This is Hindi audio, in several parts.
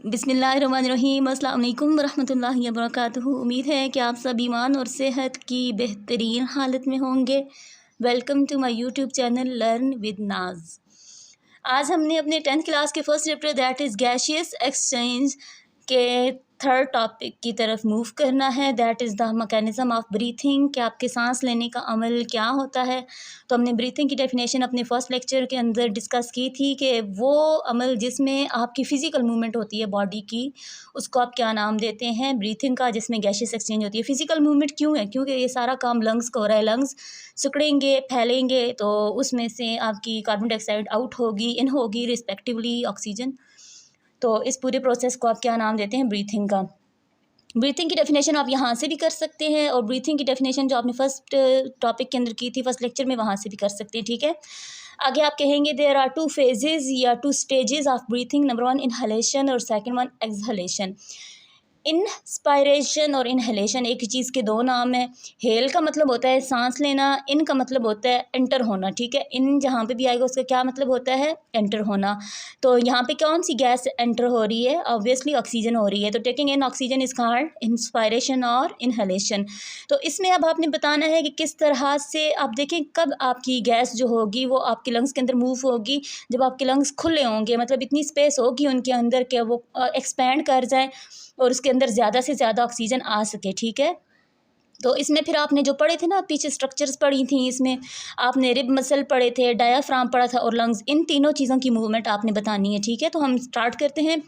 बिस्मिल्लाहिर्रहमानिर्रहीम। अस्सलाम वालेकुम वरहमतुल्लाहि वबरकातुहू। उम्मीद है कि आप सब ईमान और सेहत की बेहतरीन हालत में होंगे। Welcome to my YouTube channel learn with Naz. आज हमने अपने 10th क्लास के first chapter that is gaseous exchange के थर्ड टॉपिक की तरफ मूव करना है। That is the mechanism of breathing, कि आपके सांस लेने का अमल क्या होता है। तो हमने ब्रीथिंग की डेफिनेशन अपने फर्स्ट लेक्चर के अंदर डिस्कस की थी कि वो अमल जिसमें आपकी फ़िज़िकल मूवमेंट होती है बॉडी की, उसको आप क्या नाम देते हैं, ब्रीथिंग का, जिसमें गैशियस एक्सचेंज होती है। फ़िज़िकल मूवमेंट क्यों है? क्योंकि ये सारा काम लंग्स का हो रहा है। लंग्स सिकुड़ेंगे, फैलेंगे, तो उसमें से आपकी कार्बन डाइऑक्साइड आउट होगी, इन होगी रिस्पेक्टिवली ऑक्सीजन। तो इस पूरे प्रोसेस को आप क्या नाम देते हैं? ब्रीथिंग का। ब्रीथिंग की डेफिनेशन आप यहाँ से भी कर सकते हैं, और ब्रीथिंग की डेफिनेशन जो आपने फर्स्ट टॉपिक के अंदर की थी, फर्स्ट लेक्चर में, वहाँ से भी कर सकते हैं। ठीक है, आगे आप कहेंगे देयर आर 2 फेजेस या 2 stages of breathing. Number 1 inhalation और सेकंड 1 एक्सहलेशन। इंस्पायरेशन और इनहेलेशन एक ही चीज़ के दो नाम हैं। हेल का मतलब होता है सांस लेना, इन का मतलब होता है एंटर होना। ठीक है, इन जहाँ पे भी आएगा उसका क्या मतलब होता है? एंटर होना। तो यहाँ पे कौन सी गैस एंटर हो रही है? ऑब्वियसली ऑक्सीजन हो रही है। तो taking in oxygen is called inspiration और इनहेलेशन। तो इसमें अब आपने बताना है कि किस तरह से आप देखें कब आपकी गैस जो होगी वो आपके लंग्स के अंदर मूव होगी। जब आपके लंग्स खुले होंगे, मतलब इतनी स्पेस होगी उनके अंदर कि वो एक्सपैंड कर जाए और उसके अंदर ज़्यादा से ज़्यादा ऑक्सीजन आ सके। ठीक है, तो इसमें फिर आपने जो पढ़े थे ना, पीछे स्ट्रक्चर्स पढ़ी थी, इसमें आपने रिब मसल पढ़े थे, डायाफ्राम पढ़ा था और लंग्स, इन तीनों चीज़ों की मूवमेंट आपने बतानी है। ठीक है, तो हम स्टार्ट करते हैं।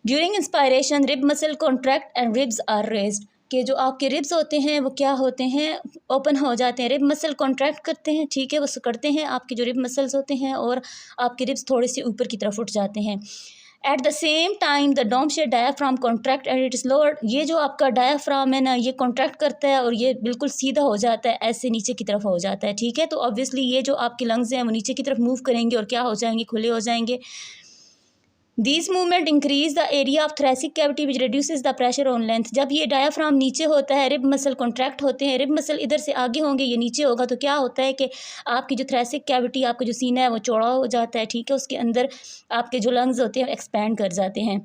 During inspiration rib muscle contract and ribs are raised, कि जो आपके रिब्स होते हैं वो क्या होते हैं? ओपन हो जाते हैं। रिब मसल कॉन्ट्रैक्ट करते हैं, ठीक है, वो सिकुड़ते हैं आपके जो रिब मसल्स होते हैं, और आपके रिब्स थोड़े से ऊपर की तरफ उठ जाते हैं। At the same time the dome शेयर diaphragm contract and it is lower. ये जो आपका डायाफ्राम है ना, ये कॉन्ट्रैक्ट करता है और ये बिल्कुल सीधा हो जाता है, ऐसे नीचे की तरफ हो जाता है। ठीक है, तो ऑब्वियसली ये जो आपके लंग्स हैं वो नीचे की तरफ मूव करेंगे और क्या हो जाएंगे? खुले हो जाएंगे। This movement increase the area of thoracic cavity which reduces the pressure on length. जब ये डायाफ्राम नीचे होता है, रिब मसल कॉन्ट्रैक्ट होते हैं, रिब मसल इधर से आगे होंगे, ये नीचे होगा, तो क्या होता है कि आपकी जो थ्रेसिक कैविटी, आपका जो सीना है वो चौड़ा हो जाता है। ठीक है, उसके अंदर आपके जो लंग्स होते हैं एक्सपैंड कर जाते हैं।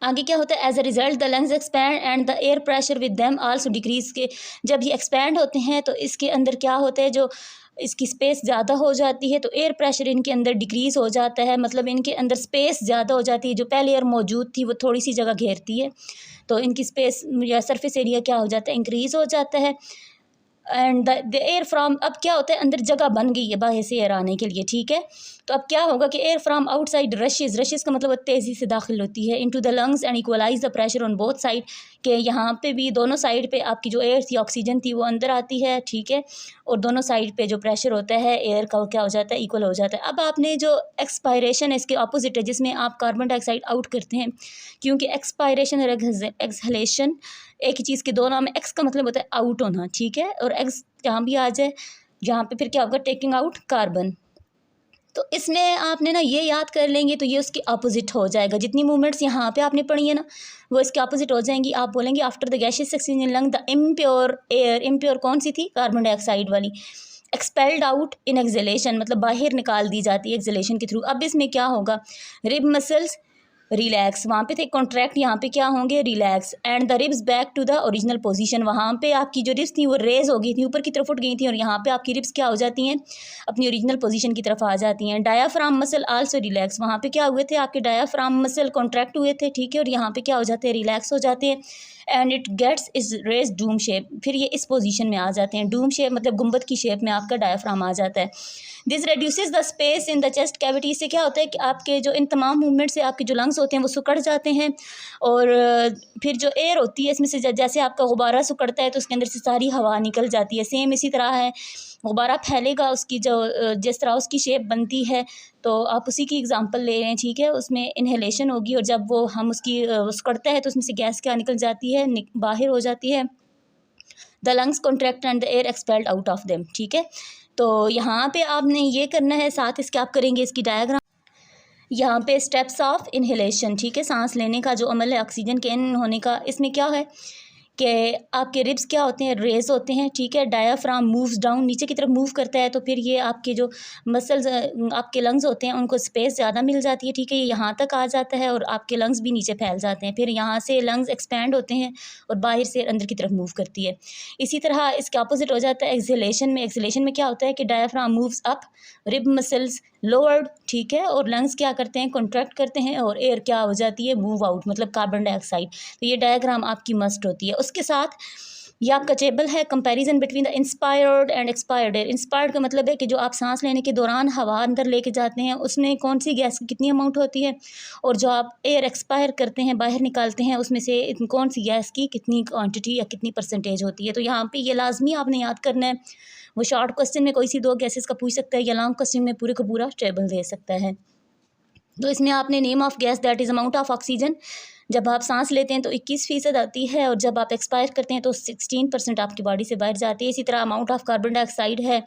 आगे क्या होता है? As a result the lungs expand and the air pressure with them also decrease. के जब ये एक्सपैंड होते हैं तो इसके अंदर क्या होता है, जो इसकी स्पेस ज़्यादा हो जाती है, तो एयर प्रेशर इनके अंदर डिक्रीज़ हो जाता है, मतलब इनके अंदर स्पेस ज़्यादा हो जाती है। जो पहले एयर मौजूद थी वो थोड़ी सी जगह घेरती है, तो इनकी स्पेस या सरफेस एरिया क्या हो जाता है? इंक्रीज़ हो जाता है। एंड द एयर फ्रॉम, अब क्या होता है, अंदर जगह बन गई है बाहर से एयर आने के लिए। ठीक है, तो अब क्या होगा कि air from outside rushes, rushes का मतलब तेज़ी से दाखिल होती है into the lungs and equalize the pressure on both side, के यहाँ पे भी दोनों साइड पे आपकी जो एयर थी, ऑक्सीजन थी, वो अंदर आती है। ठीक है, और दोनों साइड पे जो प्रेशर होता है एयर का, वो क्या हो जाता है? इक्वल हो जाता है। अब आपने जो एक्सपायरेशन है इसके ऑपोजिट है, जिसमें आप कार्बन डाइऑक्साइड आउट करते हैं, क्योंकि एक्सपायरेशन और एक्सहेलेशन एक ही चीज़ के दो नाम है। एक्स का मतलब होता है आउट होना, ठीक है, और एक्स जहाँ भी आ जाए, जहाँ पे फिर क्या होगा? Taking out carbon. तो इसमें आपने ना ये याद कर लेंगे तो ये उसकी अपोजिट हो जाएगा। जितनी मूवमेंट्स यहाँ पे आपने पढ़ी है ना, वो इसके अपोजिट हो जाएंगी। आप बोलेंगे after the gaseous exchange in lung the impure air, impure कौन सी थी? कार्बन डाइऑक्साइड वाली। एक्सपेल्ड आउट इन एक्सहेलेशन, मतलब बाहर निकाल दी जाती है एक्सहेलेशन के थ्रू। अब इसमें क्या होगा? रिब मसल्स रिलैक्स, वहाँ पे थे कॉन्ट्रैक्ट, यहाँ पे क्या होंगे? Relax. And the ribs back to the original position, वहाँ पे आपकी जो रिब्स थी वो रेज हो गई थी, ऊपर की तरफ उठ गई थी, और यहाँ पे आपकी रिब्स क्या हो जाती हैं? अपनी ओरिजिनल पोजीशन की तरफ आ जाती हैं। डायाफ्राम मसल आल्सो रिलैक्स, वहाँ पे क्या हुए थे? आपके डायाफ्राम मसल कॉन्ट्रैक्ट हुए थे, ठीक है, और यहाँ पे क्या हो जाते हैं? रिलैक्स हो जाते हैं। And it gets is raise dome shape, फिर ये इस पोजीशन में आ जाते हैं। डूम शेप मतलब गुंबद की शेप में आपका डायाफ्राम आ जाता है। This reduces the space in the chest cavity, से क्या होता है कि आपके जो इन तमाम मूवमेंट से आपके जो लंग्स होते हैं वो सिकुड़ जाते हैं, और फिर जो एयर होती है इसमें से जैसे आपका गुब्बारा सिकुड़ता है तो उसके अंदर से सारी हवा निकल जाती है। सेम इसी तरह है, गुब्बारा फैलेगा, उसकी जो जिस तरह उसकी शेप बनती है, तो आप उसी की एग्जांपल ले रहे हैं। ठीक है, उसमें इनहेलेशन होगी, और जब वो हम उसकी सिकुड़ता है तो उसमें से गैस क्या निकल जाती है? बाहर हो जाती है। The lungs contract and the air expelled out of them. ठीक है, तो यहाँ पे आपने ये करना है, साथ इसके आप करेंगे इसकी डायग्राम। यहाँ पे स्टेप्स ऑफ इनहेलेशन, ठीक है, सांस लेने का जो अमल है ऑक्सीजन के इन होने का, इसमें क्या है कि आपके रिब्स क्या होते हैं, रेज होते हैं, ठीक है। डायाफ्राम मूव्स डाउन, नीचे की तरफ मूव करता है, तो फिर ये आपके जो मसल्स आपके लंग्स होते हैं उनको स्पेस ज़्यादा मिल जाती है, ठीक है। ये यहाँ तक आ जाता है और आपके लंग्स भी नीचे फैल जाते हैं। फिर यहाँ से लंग्स एक्सपैंड होते हैं और बाहर से अंदर की तरफ मूव करती है। इसी तरह इसके अपोजिट हो जाता है एक्सहेलेशन में। एक्सहेलेशन में क्या होता है कि diaphragm moves up, rib muscles lowered, ठीक है, और लंग्स क्या करते हैं, कॉन्ट्रैक्ट करते हैं, और एयर क्या हो जाती है, मूव आउट, मतलब कार्बन डाइऑक्साइड। तो ये डायग्राम आपकी मस्ट होती है। उसके साथ ये आपका टेबल है comparison between the inspired and expired air. Inspired का मतलब है कि जो आप सांस लेने के दौरान हवा अंदर लेके जाते हैं उसमें कौन सी गैस की कितनी अमाउंट होती है, और जो आप एयर एक्सपायर करते हैं, बाहर निकालते हैं, उसमें से कौन सी गैस की कितनी क्वांटिटी या कितनी परसेंटेज होती है। तो यहाँ पे ये लाजमी आपने याद करना है। वो शॉर्ट क्वेश्चन में कोई सी दो गैसेस का पूछ सकता है, या लॉन्ग क्वेश्चन में पूरे का पूरा टेबल दे सकता है। तो इसमें आपने name of gas that is amount of oxygen, जब आप सांस लेते हैं तो 21% आती है, और जब आप एक्सपायर करते हैं तो 16% आपकी बॉडी से बाहर जाती है। इसी तरह अमाउंट ऑफ कार्बन डाइऑक्साइड है,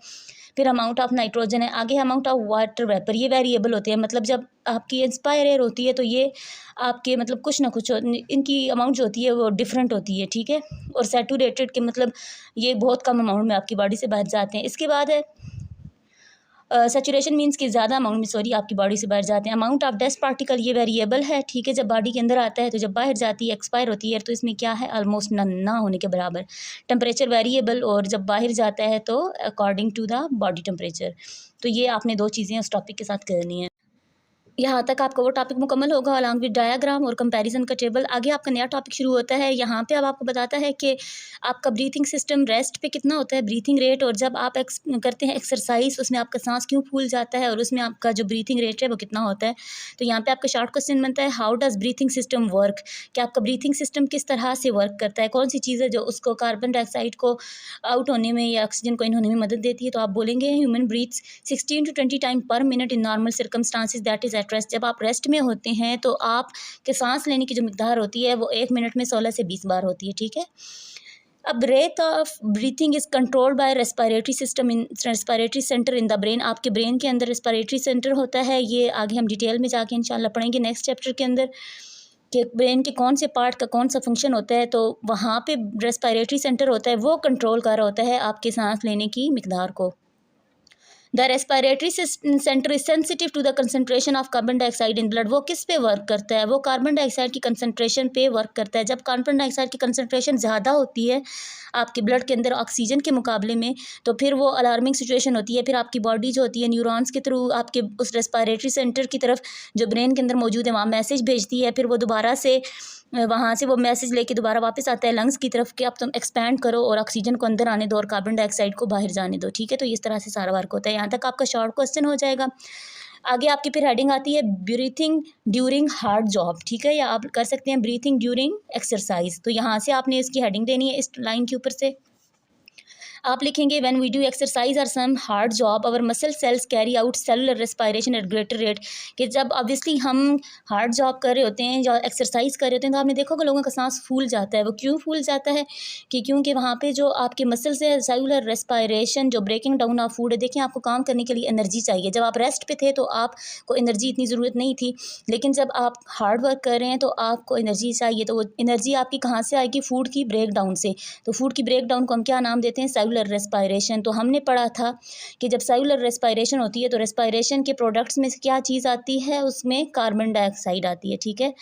फिर अमाउंट ऑफ नाइट्रोजन है, आगे अमाउंट ऑफ वाटर वेपर। ये वेरिएबल होते हैं, मतलब जब आपकी इंस्पायर एयर होती है तो ये आपके मतलब कुछ ना कुछ इनकी अमाउंट जो होती है वो डिफरेंट होती है, ठीक है। और सैचुरेटेड के मतलब ये बहुत कम अमाउंट में आपकी बॉडी से बाहर जाते हैं। इसके बाद है सैचुरेशन मीन्स कि ज़्यादा अमाउंट में सॉरी आपकी बॉडी से बाहर जाते हैं। अमाउंट ऑफ डस्ट पार्टिकल ये वेरिएबल है, ठीक है, जब बॉडी के अंदर आता है तो जब बाहर जाती है एक्सपायर होती है तो इसमें क्या है, ऑलमोस्ट ना होने के बराबर। टेम्परेचर वेरिएबल, और जब बाहर जाता है तो according to the body temperature. तो ये आपने दो चीज़ें उस टॉपिक के साथ करनी है। यहाँ तक आपका वो टॉपिक मुकम्मल होगा अलॉन्ग विद डायग्राम और कंपैरिजन का टेबल। आगे आपका नया टॉपिक शुरू होता है। यहाँ पे अब आपको बताता है कि आपका ब्रीथिंग सिस्टम रेस्ट पे कितना होता है, ब्रीथिंग रेट, और जब आप करते हैं एक्सरसाइज उसमें आपका सांस क्यों फूल जाता है, और उसमें आपका जो ब्रीथिंग रेट है वो कितना होता है। तो यहाँ पे आपका शॉर्ट क्वेश्चन बनता है, how does breathing system work, कि आपका ब्रीथिंग सिस्टम किस तरह से वर्क करता है, कौन सी चीज़ है जो उसको कार्बन डाइऑक्साइड को आउट होने में या ऑक्सीजन को इन होने में मदद देती है। तो आप बोलेंगे human breathes 16 to 20 time per minute in normal circumstances that is at rest. जब आप रेस्ट में होते हैं तो आप के सांस लेने की जो मिकदार होती है वो 1 मिनट में 16 से 20 बार होती है, ठीक है। अब rate of breathing is controlled by respiratory system in respiratory centre in the brain. आपके ब्रेन के अंदर रेस्पिरेटरी सेंटर होता है। ये आगे हम डिटेल में जाके इंशाल्लाह पढ़ेंगे नेक्स्ट चैप्टर के अंदर कि ब्रेन के कौन से पार्ट का कौन सा फंक्शन होता है। तो वहाँ पे रेस्पिरेटरी सेंटर होता है, वो कंट्रोल कर रहा होता है आपके सांस लेने की मिकदार को। The respiratory center is sensitive to the concentration of carbon dioxide in blood. वो किस पे वर्क करता है, वो कार्बन डाइऑक्साइड की कंसनट्रेशन पे वर्क करता है। जब कार्बन डाइऑक्साइड की कंसनट्रेशन ज़्यादा होती है आपके ब्लड के अंदर ऑक्सीजन के मुकाबले में, तो फिर वो अलार्मिंग सिचुएशन होती है। फिर आपकी बॉडी जो होती है न्यूरॉन्स के थ्रू आपके उस रेस्पिरेटरी सेंटर की तरफ जो ब्रेन के अंदर मौजूद है वहाँ मैसेज भेजती है। फिर वो दोबारा से वहाँ से वो मैसेज लेके दोबारा वापस आता है लंग्स की तरफ कि अब तुम एक्सपैंड करो और ऑक्सीजन को अंदर आने दो और कार्बन डाइऑक्साइड को बाहर जाने दो, ठीक है। तो इस तरह से सारा वर्क होता है। यहाँ तक आपका शॉर्ट क्वेश्चन हो जाएगा। आगे आपकी फिर हेडिंग आती है ब्रीथिंग ड्यूरिंग हार्ड जॉब, ठीक है, या आप कर सकते हैं ब्रीथिंग ड्यूरिंग एक्सरसाइज। तो यहाँ से आपने इसकी हेडिंग देनी है इस लाइन के ऊपर से। आप लिखेंगे व्हेन वी डू एक्सरसाइज और some hard job our muscle cells carry out cellular respiration at greater rate. कि जब ऑब्वियसली हम हार्ड जॉब कर रहे होते हैं या एक्सरसाइज कर रहे होते हैं तो आपने देखा कि लोगों का सांस फूल जाता है। वो क्यों फूल जाता है कि क्योंकि वहाँ पे जो आपके मसल्स है सेलुलर रेस्पिरेशन जो ब्रेकिंग डाउन ऑफ फूड है। देखिए आपको काम करने के लिए एनर्जी चाहिए। जब आप रेस्ट पे थे तो आपको एनर्जी इतनी ज़रूरत नहीं थी, लेकिन जब आप हार्ड वर्क कर रहे हैं तो आपको एनर्जी चाहिए। तो वो एनर्जी आपकी कहाँ से आएगी, फूड की ब्रेक डाउन से। तो फूड की ब्रेक डाउन को हम क्या नाम देते हैं, सेलुलर रेस्पिरेशन। तो हमने पढ़ा था कि जब सेलुलर रेस्पिरेशन होती है तो रेस्पिरेशन के प्रोडक्ट्स में क्या चीज़ आती है, उसमें कार्बन डाइऑक्साइड आती है, ठीक है।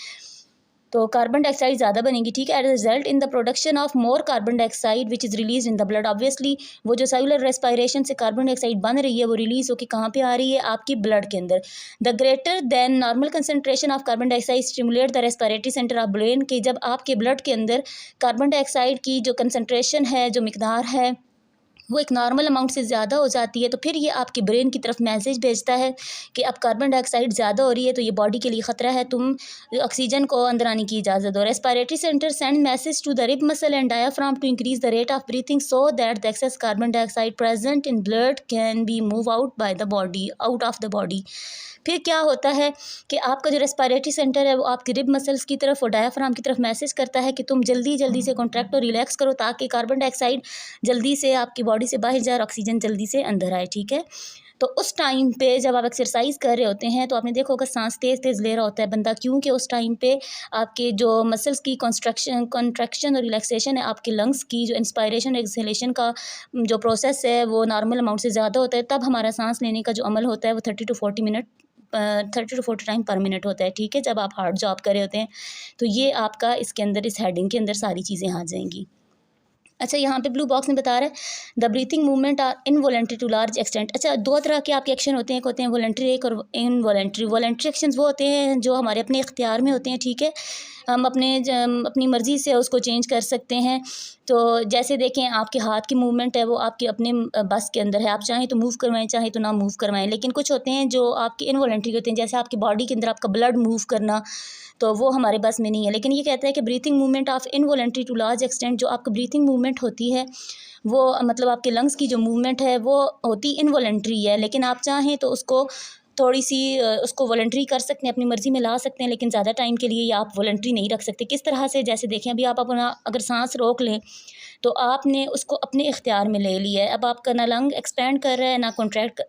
तो कार्बन डाइऑक्साइड ज़्यादा बनेगी, ठीक है। As result in the production of more carbon dioxide which is release in the blood. Obviously वो जो सेलुलर रेस्पिरेशन से कार्बन डाइऑक्साइड बन रही है वो रिलीज होकर कहाँ पे आ रही है, आपकी ब्लड के अंदर। The greater than normal concentration of carbon dioxide stimulate the respiratory centre of brain. के जब आपके ब्लड के अंदर कार्बन डाइऑक्साइड की जो कंसनट्रेशन है, जो मिकदार है, वो एक नॉर्मल अमाउंट से ज़्यादा हो जाती है, तो फिर ये आपके ब्रेन की तरफ मैसेज भेजता है कि अब कार्बन डाइऑक्साइड ज़्यादा हो रही है तो ये बॉडी के लिए ख़तरा है, तुम ऑक्सीजन को अंदर आने की इजाज़त दो। Respiratory center send message to the rib muscle and diaphragm to increase the rate of breathing so that the excess carbon dioxide present in blood can be move out by the body, out of the body. फिर क्या होता है कि आपका जो रेस्पिरेटरी सेंटर है वो आपकी रिब मसल्स की तरफ और डायाफ्राम की तरफ मैसेज करता है कि तुम जल्दी जल्दी से कॉन्ट्रैक्ट और रिलैक्स करो ताकि कार्बन डाइऑक्साइड जल्दी से आपकी बॉडी से बाहर जाए और ऑक्सीजन जल्दी से अंदर आए, ठीक है। तो उस टाइम पे जब आप एक्सरसाइज कर रहे होते हैं तो आपने देखा होगा सांस तेज़ तेज़ ले रहा होता है बंदा, क्योंकि उस टाइम पे आपके जो मसल्स की कॉन्ट्रैक्शन और रिलैक्सेशन है, आपके लंग्स की जो इंस्पायरेशन एक्सहेलेशन का जो प्रोसेस है वो नॉर्मल अमाउंट से ज़्यादा होता है। तब हमारा सांस लेने का जो अमल होता है वो 30 to 40 टाइम पर मिनट होता है, ठीक है, जब आप हार्ड जॉब कर रहे होते हैं। तो ये आपका इसके अंदर, इस हेडिंग के अंदर सारी चीज़ें आ जाएंगी। अच्छा, यहाँ पे ब्लू बॉक्स में बता रहा है the breathing movement are involuntary to large extent. अच्छा, दो तरह के आपके एक्शन होते हैं, एक होते हैं वॉलेंट्री, एक और इनवॉलेंट्री। वॉलेंट्री एक्शन वो होते हैं जो हमारे अपने इख्तियार में होते हैं, ठीक है, हम अपनी मर्ज़ी से उसको चेंज कर सकते हैं। तो जैसे देखें, आपके हाथ की मूवमेंट है वो आपके अपने बस के अंदर है, आप चाहें तो मूव करवाएं, चाहें तो ना मूव करवाएं। लेकिन कुछ होते हैं जो आपके इनवॉलेंट्री होते हैं, जैसे आपकी बॉडी के अंदर आपका ब्लड मूव करना, तो वो हमारे बस में नहीं है। लेकिन ये कहता है कि breathing movement of involuntary to large extent, जो आपका ब्रीथिंग मूवमेंट होती है वो मतलब आपके लंग्स की जो मूवमेंट है वो होती इनवॉलेंट्री है, लेकिन आप चाहें तो उसको थोड़ी सी उसको वॉलंटरी कर सकते हैं, अपनी मर्ज़ी में ला सकते हैं, लेकिन ज़्यादा टाइम के लिए ये आप वॉलंटरी नहीं रख सकते। किस तरह से, जैसे देखें, अभी आप अपना अगर सांस रोक लें तो आपने उसको अपने इख्तियार में ले लिया है। अब आपका ना लंग एक्सपेंड कर रहा है, ना कॉन्ट्रैक्ट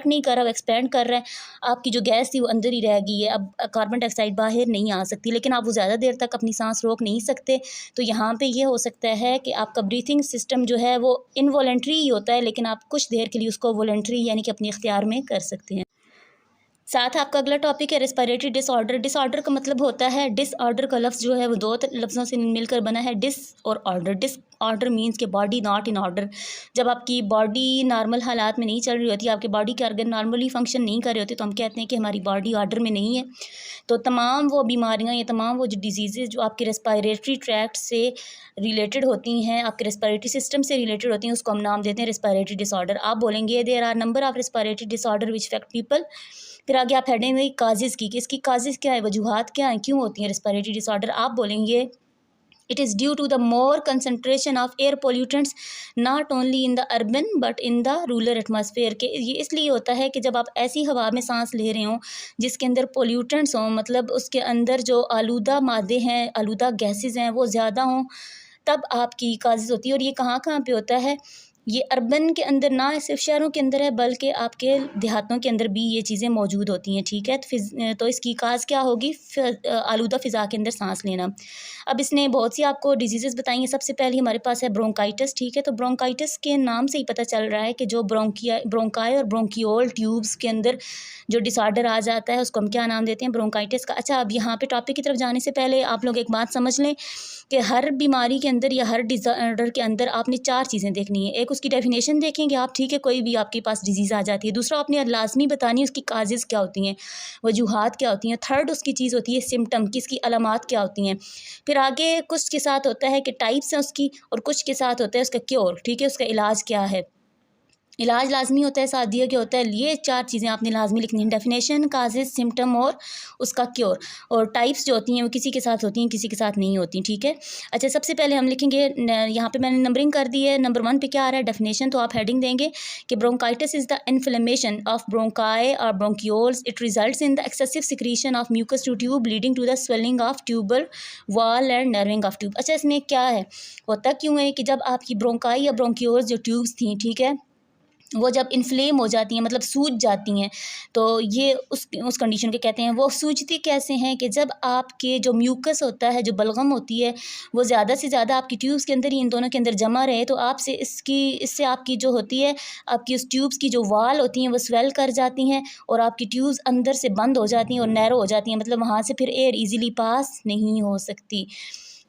नहीं कर रहा, वो एक्सपेंड कर रहा है। आपकी जो गैस थी वो अंदर ही रह गई है, अब कार्बन डाइऑक्साइड बाहर नहीं आ सकती, लेकिन आप वो ज़्यादा देर तक अपनी सांस रोक नहीं सकते। तो यहाँ पे ये हो सकता है कि आपका ब्रीथिंग सिस्टम जो है वो इनवॉलेंट्री ही होता है, लेकिन आप कुछ देर के लिए उसको वॉलंटरी यानी कि अपने इख्तियार में कर सकते हैं। साथ आपका अगला टॉपिक है रेस्पिरेटरी डिसऑर्डर। डिसऑर्डर का मतलब होता है, डिसऑर्डर का लफ्ज़ जो है वो दो लफ्ज़ों से मिलकर बना है, डिस और ऑर्डर। डिसऑर्डर मीन्स कि बॉडी नॉट इन ऑर्डर। जब आपकी बॉडी नॉर्मल हालात में नहीं चल रही होती, आपके बॉडी के ऑर्गन नॉर्मली फंक्शन नहीं कर रहे होते, तो हम कहते हैं कि हमारी बॉडी ऑर्डर में नहीं है। तो तमाम वो बीमारियाँ या तमाम वो जो डिजीज़ जो आपके रेस्पिरेटरी ट्रैक्ट से रिलेटेड होती हैं, आपके रेस्पिरेटरी सिस्टम से रिलेटेड होती हैं, उसको हम नाम देते हैं रेस्पिरेटरी डिसऑर्डर। आप बोलेंगे there are number of respiratory disorder which affect people. फिर आगे आप हेडिंग में काजेज़ की, कि इसकी काजेज़ क्या है, वजूहात क्या हैं, क्यों होती हैं रेस्पिरेटरी डिसऑर्डर। आप बोलेंगे it is due to the more concentration of air pollutants not only in the urban but in the rural atmosphere. के ये इसलिए होता है कि जब आप ऐसी हवा में सांस ले रहे हों जिसके अंदर पोल्यूटेंट्स हों, मतलब उसके अंदर जो आलूदा मादे हैं, आलूदा गैसेज़ हैं वो ज़्यादा हों, तब आपकी काजेज़ होती है। और ये कहाँ कहाँ पे होता है, ये अर्बन के अंदर ना सिर्फ शहरों के अंदर है, बल्कि आपके देहातों के अंदर भी ये चीज़ें मौजूद होती हैं, ठीक है। तो इसकी काज क्या होगी, आलूदा फ़िज़ा के अंदर सांस लेना। अब इसने बहुत सी आपको डिजीज़ेज़ बताई हैं। सबसे पहले हमारे पास है ब्रोंकाइटिस, ठीक है। तो ब्रोंकाइटिस के नाम से ही पता चल रहा है कि जो ब्रोंकाई और ब्रोंकियोल ट्यूब्स के अंदर जो डिसऑर्डर आ जाता है उसको हम क्या नाम देते हैं, ब्रोंकाइटिस का। अच्छा, अब यहाँ पे टॉपिक की तरफ जाने से पहले आप लोग एक बात समझ लें कि हर बीमारी के अंदर या हर डिसऑर्डर के अंदर आपने चार चीज़ें देखनी है। एक, उसकी डेफिनेशन देखेंगे आप, ठीक है, कोई भी आपके पास डिजीज़ आ जाती है। दूसरा, आपने लाजमी बतानी है उसकी काजेज़ क्या होती हैं, वजूहात क्या होती हैं। थर्ड, उसकी चीज़ होती है सिम्टम, कि इसकी अलामात क्या होती हैं। फिर आगे कुछ के साथ होता है कि टाइप्स हैं उसकी, और कुछ के साथ होता है उसका क्योर, ठीक है, उसका इलाज क्या है। इलाज लाजमी होता है, साथ दिया क्या होता है, ये चार चीज़ें आपने लाजमी लिखनी है, डेफिनेशन, काजेज़, सिम्टम और उसका क्योर। और टाइप्स जो होती हैं वो किसी के साथ होती हैं, किसी के साथ नहीं होती, ठीक है। अच्छा, सबसे पहले हम लिखेंगे, यहाँ पे मैंने नंबरिंग कर दी है। नंबर 1 पे क्या आ रहा है, डेफिनेशन, तो आप हेडिंग देंगे कि bronchitis is the inflammation of bronchi और bronchioles. It results in the excessive secretion of mucus to tube leading to the swelling of tubal wall and narrowing of tube. अच्छा, इसमें क्या है, होता क्यों है कि जब आपकी ब्रोंकाई या ब्रोंक्यूल्स जो ट्यूब्स थी, ठीक है, वो जब इन्फ्लेम हो जाती हैं, मतलब सूज जाती हैं, तो ये उस कंडीशन के कहते हैं। वो सूजती कैसे हैं कि जब आपके जो म्यूकस होता है, जो बलगम होती है, वो ज़्यादा से ज़्यादा आपकी ट्यूब्स के अंदर ही, इन दोनों के अंदर जमा रहे, तो इससे आपकी जो होती है, आपकी उस ट्यूब्स की जो वाल होती हैं वो स्वेल कर जाती हैं, और आपकी ट्यूब्स अंदर से बंद हो जाती हैं और नैरो हो जाती हैं, मतलब वहाँ से फिर एयर ईज़िली पास नहीं हो सकती।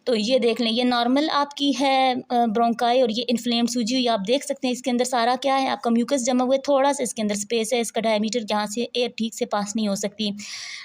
तो ये देख लें, ये नॉर्मल आपकी है ब्रोंकाई, और ये इन्फ्लेम्ड सूजी हुई आप देख सकते हैं। इसके अंदर सारा क्या है, आपका म्यूकस जमा हुआ है, थोड़ा सा इसके अंदर स्पेस है, इसका डायमीटर जहाँ से एयर ठीक से पास नहीं हो सकती।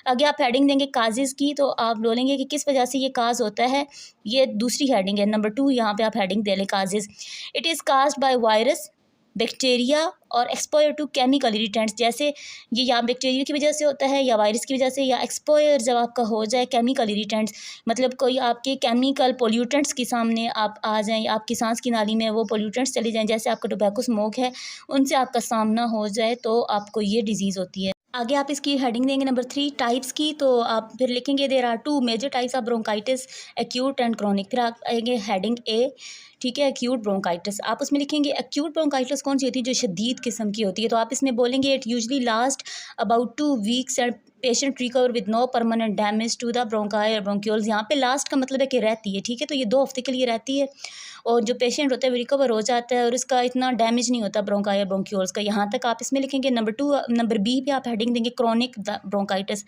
आगे आप हेडिंग देंगे काजेज़ की, तो आप बोलेंगे कि किस वजह से ये काज होता है। ये दूसरी हेडिंग है, नंबर 2, यहाँ पे आप हेडिंग दे लें causes. It is caused by virus, bacteria और एक्सपोयर टू केमिकल इरिटेंट्स। जैसे ये या बैक्टीरिया की वजह से होता है, या वायरस की वजह से, या एक्सपोयर जब आपका हो जाए केमिकल इरिटेंट्स, मतलब कोई आपके केमिकल पोल्यूटेंट्स के सामने आप आ जाएं, आपकी सांस की नाली में वो पोल्यूटेंट्स चले जाएं, जैसे आपका टोबैको स्मोक है, उनसे आपका सामना हो जाए, तो आपको ये डिजीज़ होती है। आगे आप इसकी हेडिंग देंगे नंबर 3 टाइप्स की, तो आप फिर लिखेंगे there are 2 major types of bronchitis, acute and chronic. फिर आप आएंगे हेडिंग ए, ठीक है, एक्यूट ब्रोंकाइटिस। आप उसमें लिखेंगे एक्यूट ब्रोंकाइटिस कौन सी होती है, जो शदीद किस्म की होती है। तो आप इसमें बोलेंगे it usually last about 2 weeks and patient recover with no permanent damage to the bronchi और ब्रोंक्यूल्स। यहाँ पे लास्ट का मतलब है कि रहती है, ठीक है, तो ये 2 हफ्ते के लिए रहती है और जो पेशेंट होता है वो रिकवर हो जाता है और इसका इतना डैमेज नहीं होता ब्रोंकाई और ब्रोंक्यूल्स का। यहाँ तक आप इसमें लिखेंगे। नंबर 2 नंबर बी पे आप हेडिंग देंगे क्रॉनिक ब्रोंकाइटिस।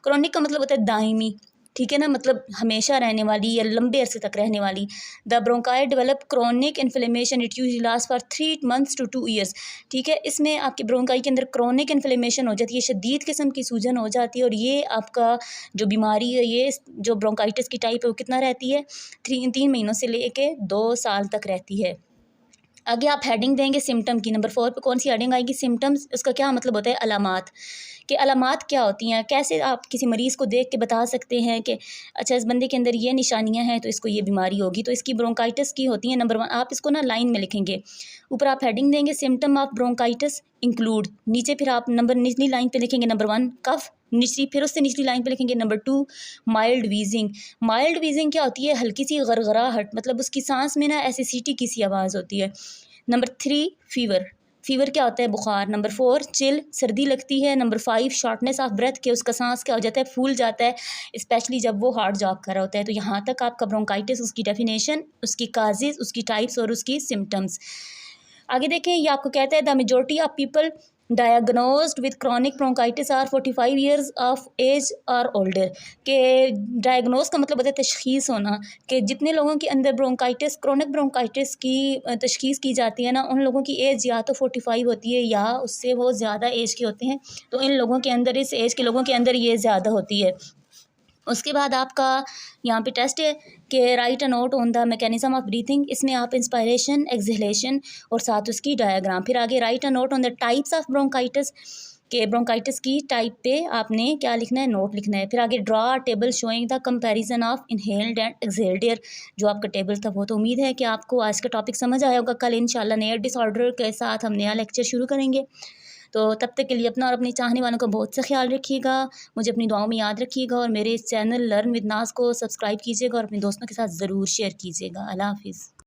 क्रॉनिक का मतलब होता है दायमी, ठीक है ना, मतलब हमेशा रहने वाली या लंबे अरसे तक रहने वाली। The bronchi develop chronic inflammation, it usually last for 3 months to 2 years, ठीक है। इसमें आपके ब्रोंकाई के अंदर क्रॉनिक इन्फ्लेमेशन हो जाती है, शदीद किस्म की सूजन हो जाती है और ये आपका जो बीमारी है, ये जो ब्रोंकाइटिस की टाइप है वो कितना रहती है, 3 महीनों से लेके 2 साल तक रहती है। आगे आप हेडिंग देंगे सिम्टम की। नंबर 4 पे कौन सी हेडिंग आएगी, सिम्टम्स। इसका क्या मतलब होता है, अलामात। कि अलामात क्या होती हैं, कैसे आप किसी मरीज़ को देख के बता सकते हैं कि अच्छा इस बंदे के अंदर ये निशानियां हैं तो इसको ये बीमारी होगी। तो इसकी ब्रोंकाइटिस की होती है नंबर 1। आप इसको ना लाइन में लिखेंगे। ऊपर आप हेडिंग देंगे सिम्टम ऑफ ब्रोंकाइटिस इंक्लूड। नीचे फिर आप निचली लाइन पे लिखेंगे नंबर 1 कफ, निचली फिर उससे निचली लाइन पे लिखेंगे number 2 mild wheezing. Mild wheezing क्या होती है, हल्की सी गरगराहट, मतलब उसकी सांस में ना ऐसी सीटी की सी आवाज़ होती है। Number 3 fever. फीवर क्या होता है, बुखार। नंबर 4 चिल, सर्दी लगती है। नंबर 5 शॉर्टनेस ऑफ ब्रेथ, के उसका सांस क्या हो जाता है, फूल जाता है, स्पेशली जब वो हार्ड जॉब कर रहा होता है। तो यहाँ तक आपका ब्रोंकाइटिस, उसकी डेफिनेशन, उसकी काजेज, उसकी टाइप्स और उसकी सिम्टम्स। आगे देखें, ये आपको कहता है the majority of people diagnosed with chronic bronchitis are 45 years of age और ओल्डर। के डायग्नोज का मतलब होता है तशखीस होना, कि जितने लोगों के अंदर ब्रोंकाइटिस, क्रॉनिक ब्रोंकाइटिस की तशखीस की जाती है ना, उन लोगों की एज या तो 45 होती है या उससे वो ज़्यादा एज के होते हैं। तो इन लोगों के अंदर, इस एज के लोगों के अंदर ये ज़्यादा होती है। उसके बाद आपका यहाँ पे टेस्ट है कि right a note on the mechanism of breathing. इसमें आप इंस्पायरेशन, एक्सहेलेशन और साथ उसकी डायग्राम। फिर आगे right a note on the types of bronchitis, के ब्रोंकाइटिस की टाइप पे आपने क्या लिखना है, नोट लिखना है। फिर आगे draw table showing the comparison of inhaled and exhaled air, जो आपका टेबल था वो। तो उम्मीद है कि आपको आज का टॉपिक समझ आया होगा। कल इंशाल्लाह नए डिसऑर्डर के साथ हम नया लेक्चर शुरू करेंगे। तो तब तक के लिए अपना और अपने चाहने वालों का बहुत सा ख्याल रखिएगा, मुझे अपनी दुआओं में याद रखिएगा और मेरे इस चैनल लर्न विद नाज को सब्सक्राइब कीजिएगा और अपने दोस्तों के साथ ज़रूर शेयर कीजिएगा। अल्लाह हाफिज़।